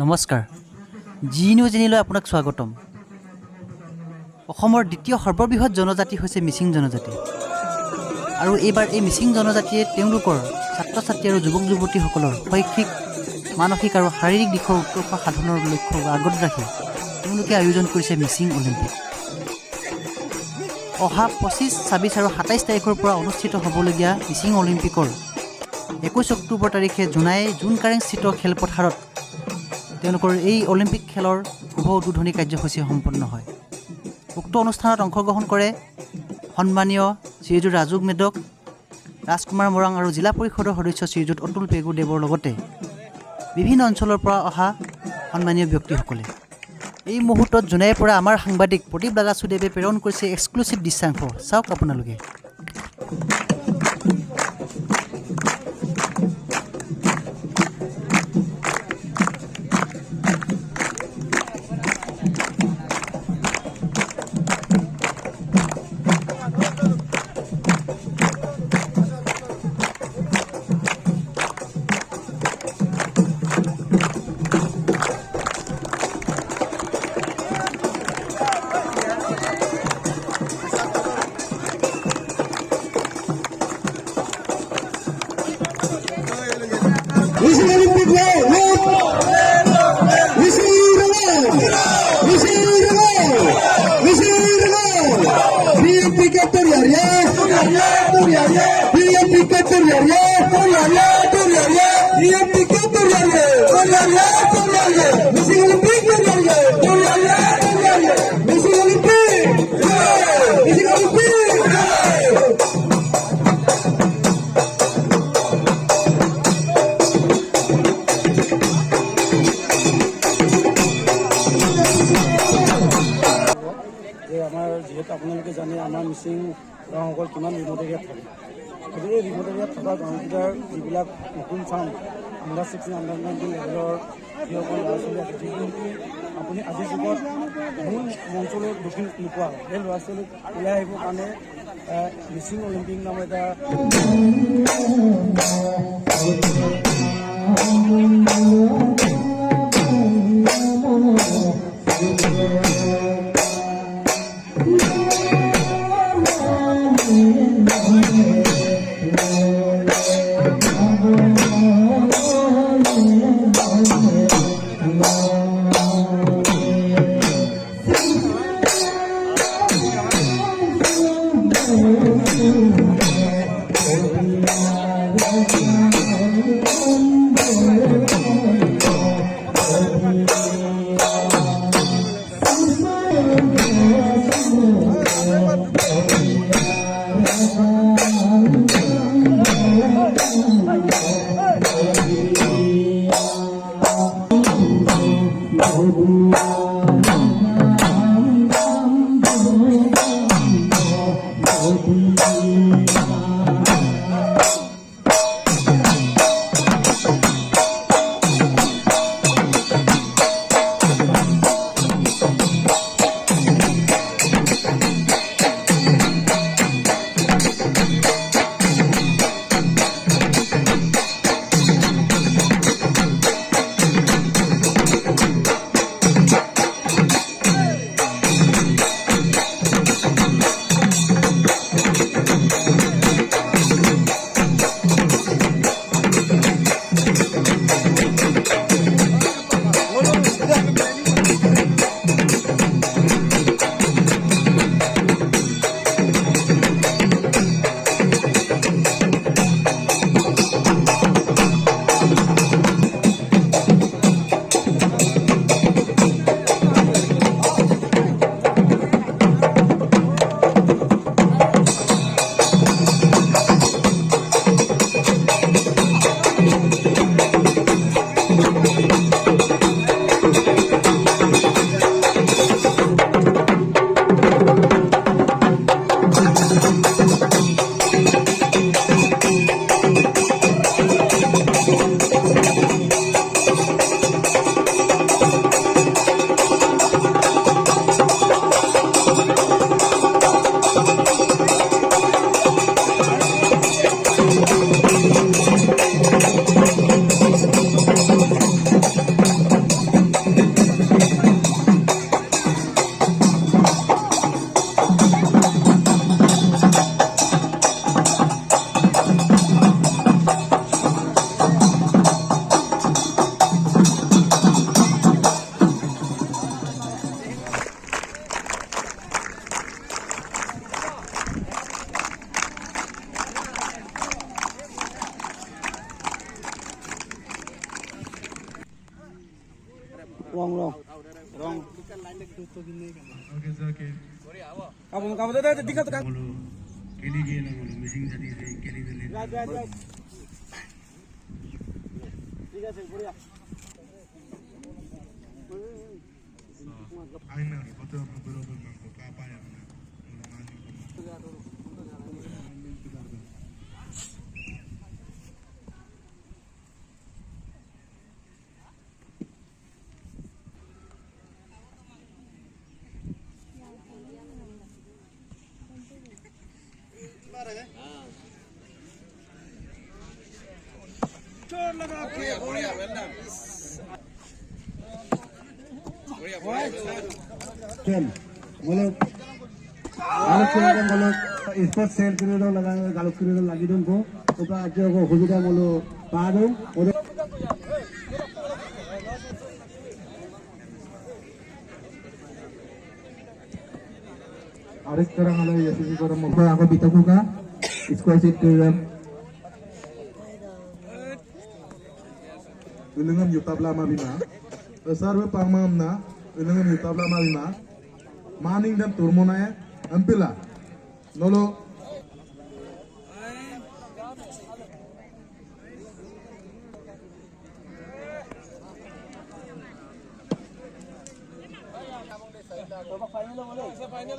নমস্কাৰ G news চেনেললৈ আপোনাক স্বাগতম। অসমৰ দ্বিতীয় সৰ্ববৃহৎ জনজাতি হৈছে মিচিং জনজাতি আৰু এইবাৰ এই মিচিং জনজাতিয়ে তেওঁলোকৰ ছাত্ৰ ছাত্ৰী আৰু যুৱক যুৱতীসকলৰ শৈক্ষিক মানসিক আৰু শাৰীৰিক দিশৰ উৎকৰ্ষ সাধনৰ লক্ষ্য আগত ৰাখি তেওঁলোকে আয়োজন কৰিছে মিচিং অলিম্পিক। অহা 25, 26 আৰু 27 তাৰিখৰ পৰা অনুষ্ঠিত হ'বলগীয়া মিচিং অলিম্পিকৰ 21 অক্টোবৰ তাৰিখে জুন কাৰেংস্থিত খেলপথাৰত তেওঁলোকৰ এই অলিম্পিক খেলৰ শুভ উদ্বোধনী কাৰ্যসূচী সম্পন্ন হয়। উক্ত অনুষ্ঠানত অংশগ্ৰহণ কৰে সন্মানীয় শ্ৰীযুত ৰাজু মেদক, ৰাজকুমাৰ মৰাং আৰু জিলা পৰিষদৰ সদস্য শ্ৰীযুত অতুল পেগুদেৱৰ লগতে বিভিন্ন অঞ্চলৰ পৰা অহা সন্মানীয় ব্যক্তিসকলে। এই মুহূৰ্তত জোনাইৰ পৰা আমাৰ সাংবাদিক প্ৰদীপ লাগাচুদেৱে প্ৰেৰণ কৰিছে এক্সক্লুচিভ দৃশ্যাংশ। চাওক আপোনালোকে। আমাৰ যিহেতু আপোনালোকে জানে আমাৰ মিচিং গাঁওসকল কিমান ৰিম'ট এৰিয়াত থাকে। গতিকে এই ৰিম'ট এৰিয়াত থকা গাঁওকেইটাৰ যিবিলাক নতুন চাম আণ্ডাৰ 16, আণ্ডাৰ 19 লেভেলৰ যিসকল ল'ৰা ছোৱালী আছে, যিবোৰ আপুনি আজিৰ যুগত মূল মঞ্চলৈ দক্ষিণ নোপোৱা হয়, সেই ল'ৰা ছোৱালীক ওলাই আহিবৰ কাৰণে মিচিং অলিম্পিক নামৰ এটা Rong. Kamu dah tinggal tekan. Right. ঠিক আছে বড়িয়া aina foto berobat mampu apa ya चोर लगा के बढ़िया वेलडन चल बोलो गालक किरण बोलो स्पोर्ट सेल किरण लगा गालक किरण लगी दो को ओका आज को सुविधा बोलो पा दो और इस तरह हमारे एसएससी को मुझे आगे बिताकू का स्क्वायर सीट किरण Ulungan yutabla mabima, sarve pangmamna, ulungan yutabla mabima, maning dan turmonaya, ampila, nolo. Final